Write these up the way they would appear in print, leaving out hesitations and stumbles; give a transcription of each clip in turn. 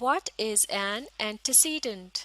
What is an antecedent?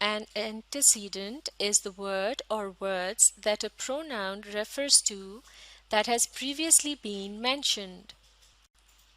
An antecedent is the word or words that a pronoun refers to that has previously been mentioned.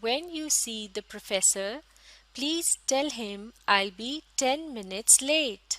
When you see the professor, please tell him I'll be 10 minutes late.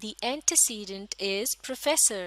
the antecedent is professor.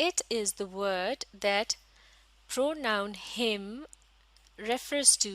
It is the word that pronoun him refers to.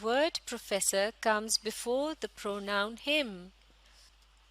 word professor comes before the pronoun him.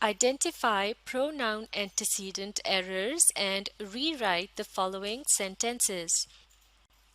Identify pronoun antecedent errors and rewrite the following sentences.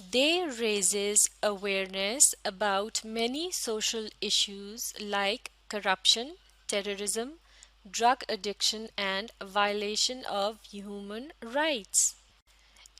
They raises awareness about many social issues like corruption, terrorism, drug addiction and violation of human rights.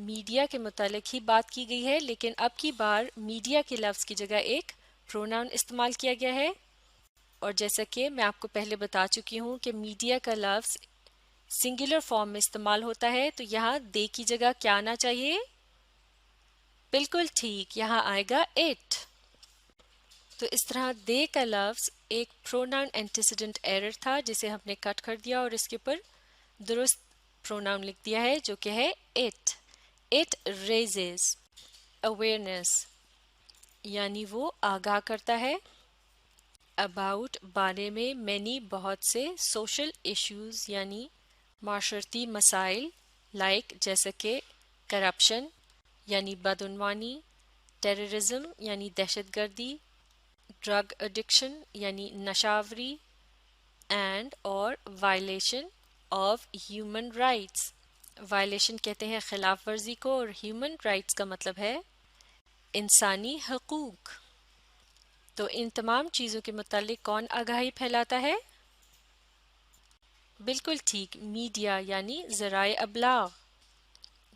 Media کے متعلق ہی بات کی گئی ہے، لیکن اب کی بار media کے لفظ کی جگہ ایک پروناؤن استعمال کیا گیا ہے، اور جیسا کہ میں آپ کو پہلے بتا چکی ہوں کہ میڈیا کا لفظ سنگولر فارم میں استعمال ہوتا ہے، تو یہاں دے کی جگہ کیا آنا چاہیے؟ بالکل ٹھیک، یہاں آئے گا اٹ۔ تو اس طرح دے کا لفظ ایک پروناؤن اینٹیسیڈنٹ ایرر تھا جسے ہم نے کٹ کر دیا اور اس کے اوپر درست پروناؤن لکھ دیا ہے جو کہ ہے اٹ۔ اٹ ریزز اویئرنیس، یعنی وہ آگاہ کرتا ہے، اباؤٹ بارے میں، مینی بہت سے، سوشل ایشوز یعنی معاشرتی مسائل، لائک جیسا کہ کرپشن یعنی بدعنوانی، ٹیررزم یعنی دہشت گردی، ڈرگ ایڈکشن یعنی نشاوری، اینڈ اور violation of human rights. Violation کہتے ہیں خلاف ورزی کو، اور ہیومن رائٹس کا مطلب ہے انسانی حقوق۔ تو ان تمام چیزوں کے متعلق کون آگاہی پھیلاتا ہے؟ بالکل ٹھیک، میڈیا یعنی ذرائع ابلاغ۔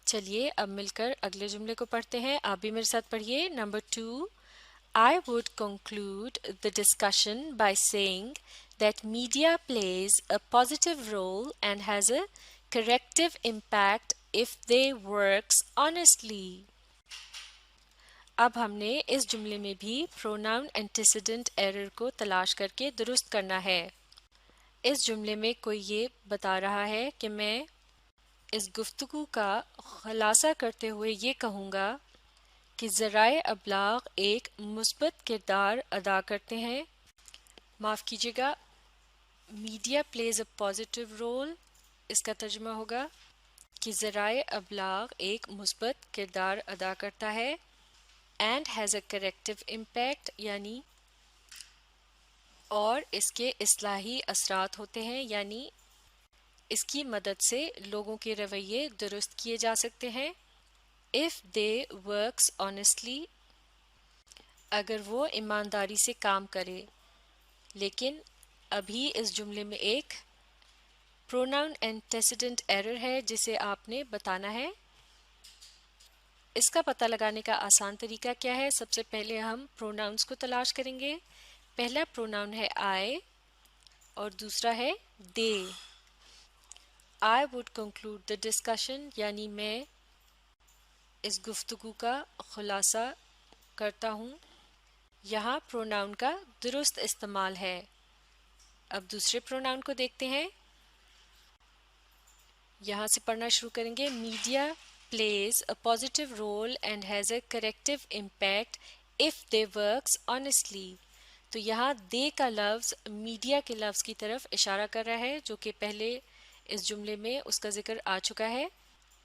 چلیے اب مل کر اگلے جملے کو پڑھتے ہیں، آپ بھی میرے ساتھ پڑھیے۔ Number 2، I would conclude the discussion by saying that media plays a positive role and has a corrective impact if they works honestly۔ اب ہم نے اس جملے میں بھی پروناؤن اینٹیسیڈنٹ ایرر کو تلاش کر کے درست کرنا ہے۔ اس جملے میں کوئی یہ بتا رہا ہے کہ میں اس گفتگو کا خلاصہ کرتے ہوئے یہ کہوں گا کہ ذرائع ابلاغ ایک مثبت کردار ادا کرتے ہیں، معاف کیجیے گا، media plays a positive role, اس کا ترجمہ ہوگا کہ ذرائع ابلاغ ایک مثبت کردار ادا کرتا ہے، and has a corrective impact یعنی اور اس کے اصلاحی اثرات ہوتے ہیں، یعنی اس کی مدد سے لوگوں کے رویے درست کیے جا سکتے ہیں۔ if they works honestly، اگر وہ ایمانداری سے کام کرے۔ لیکن ابھی اس جملے میں ایک پروناؤن اینٹیسیڈنٹ ایرر ہے جسے آپ نے بتانا ہے۔ اس کا پتہ لگانے کا آسان طریقہ کیا ہے؟ سب سے پہلے ہم پروناؤنس کو تلاش کریں گے۔ پہلا پروناؤن ہے I اور دوسرا ہے they۔ I would conclude the discussion یعنی میں اس گفتگو کا خلاصہ کرتا ہوں، یہاں پروناؤن کا درست استعمال ہے۔ اب دوسرے پروناؤن کو دیکھتے ہیں، یہاں سے پڑھنا شروع کریں گے۔ Media plays a positive role and has a corrective impact if they works honestly۔ تو یہاں they کا لفظ میڈیا کے لفظ کی طرف اشارہ کر رہا ہے جو کہ پہلے اس جملے میں اس کا ذکر آ چکا ہے،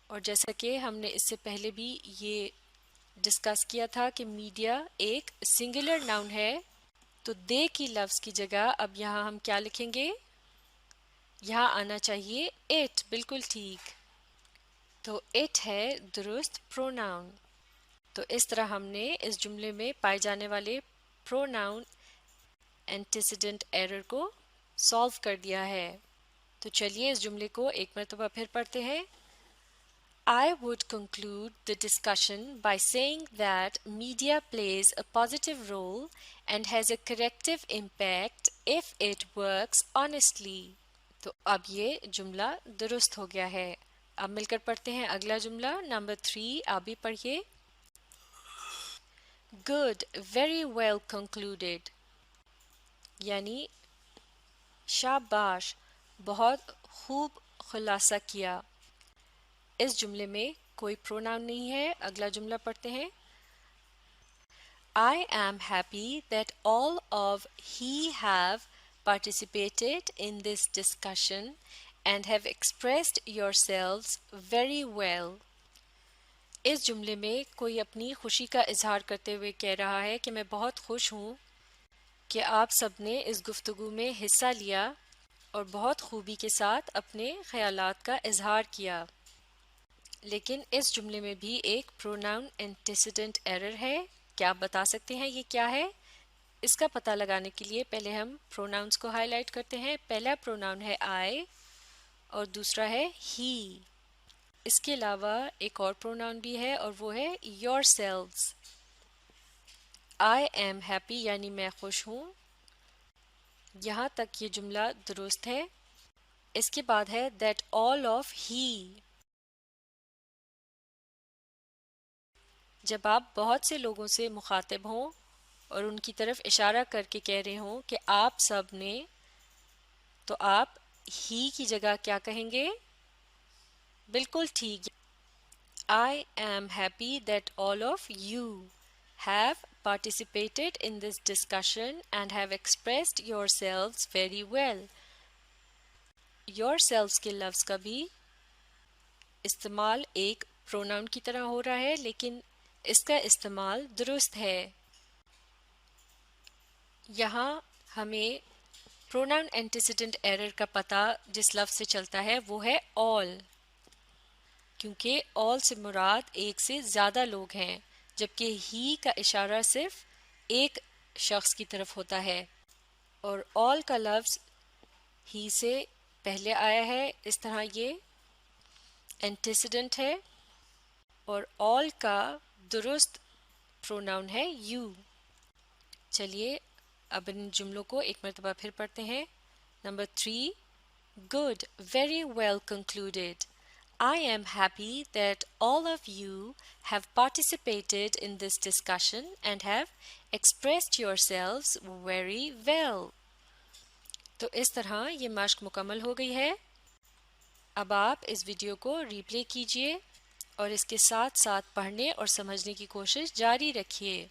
اور جیسا کہ ہم نے اس سے پہلے بھی یہ ڈسکس کیا تھا کہ میڈیا ایک سنگولر ناؤن ہے، تو they کی لفظ کی جگہ اب یہاں ہم کیا لکھیں گے؟ یہاں آنا چاہیے it۔ بالکل ٹھیک، تو it ہے درست پروناؤن۔ تو اس طرح ہم نے اس جملے میں پائے جانے والے پروناؤن اینٹیسیڈنٹ ایرر کو سالو کر دیا ہے۔ تو چلیے اس جملے کو ایک مرتبہ پھر پڑھتے ہیں۔ I would conclude the discussion by saying that media plays a positive role and has a corrective impact if it works honestly۔ تو اب یہ جملہ درست ہو گیا ہے۔ اب مل کر پڑھتے ہیں اگلا جملہ، نمبر 3، آپ بھی پڑھیے۔ Good, very well concluded، یعنی شاباش، بہت خوب خلاصہ کیا۔ اس جملے میں کوئی پروناؤن نہیں ہے۔ اگلا جملہ پڑھتے ہیں۔ I am happy that all of he have participated in this discussion and have expressed yourselves very well۔ اس جملے میں کوئی اپنی خوشی کا اظہار کرتے ہوئے کہہ رہا ہے کہ میں بہت خوش ہوں کہ آپ سب نے اس گفتگو میں حصہ لیا اور بہت خوبی کے ساتھ اپنے خیالات کا اظہار کیا۔ لیکن اس جملے میں بھی ایک پروناؤن اینٹیسیڈنٹ ایرر ہے، کیا آپ بتا سکتے ہیں یہ کیا ہے؟ اس کا پتہ لگانے کے لیے پہلے ہم پروناؤنس کو ہائی لائٹ کرتے ہیں۔ پہلا پروناؤن ہے I اور دوسرا ہے he۔ اس کے علاوہ ایک اور پروناؤن بھی ہے اور وہ ہے yourselves. I am happy یعنی میں خوش ہوں. یہاں تک یہ جملہ درست ہے. اس کے بعد ہے that all of he. جب آپ بہت سے لوگوں سے مخاطب ہوں اور ان کی طرف اشارہ کر کے کہہ رہے ہوں کہ آپ سب نے، تو آپ ہی کی جگہ کیا کہیں گے؟ بالکل ٹھیک. I am happy that all of you have participated in this discussion and have expressed yourselves very well. yourselves کے لفظ کا بھی استعمال ایک پروناؤن کی طرح ہو رہا ہے، لیکن اس کا استعمال درست ہے. یہاں ہمیں پروناؤن اینٹیسیڈنٹ ایرر کا پتہ جس لفظ سے چلتا ہے وہ ہے all، کیونکہ all سے مراد ایک سے زیادہ لوگ ہیں، جبکہ ہی کا اشارہ صرف ایک شخص کی طرف ہوتا ہے. اور all کا لفظ ہی سے پہلے آیا ہے، اس طرح یہ اینٹیسیڈنٹ ہے. اور all کا درست پروناؤن ہے you. چلیے اب ان جملوں کو ایک مرتبہ پھر پڑھتے ہیں. Number 3. Good, very well concluded. I am happy that all of you have participated in this discussion and have expressed yourselves very well. تو اس طرح یہ مشق مکمل ہو گئی ہے. اب آپ اس ویڈیو کو ری پلے کیجئے اور اس کے ساتھ ساتھ پڑھنے اور سمجھنے کی کوشش جاری رکھیے.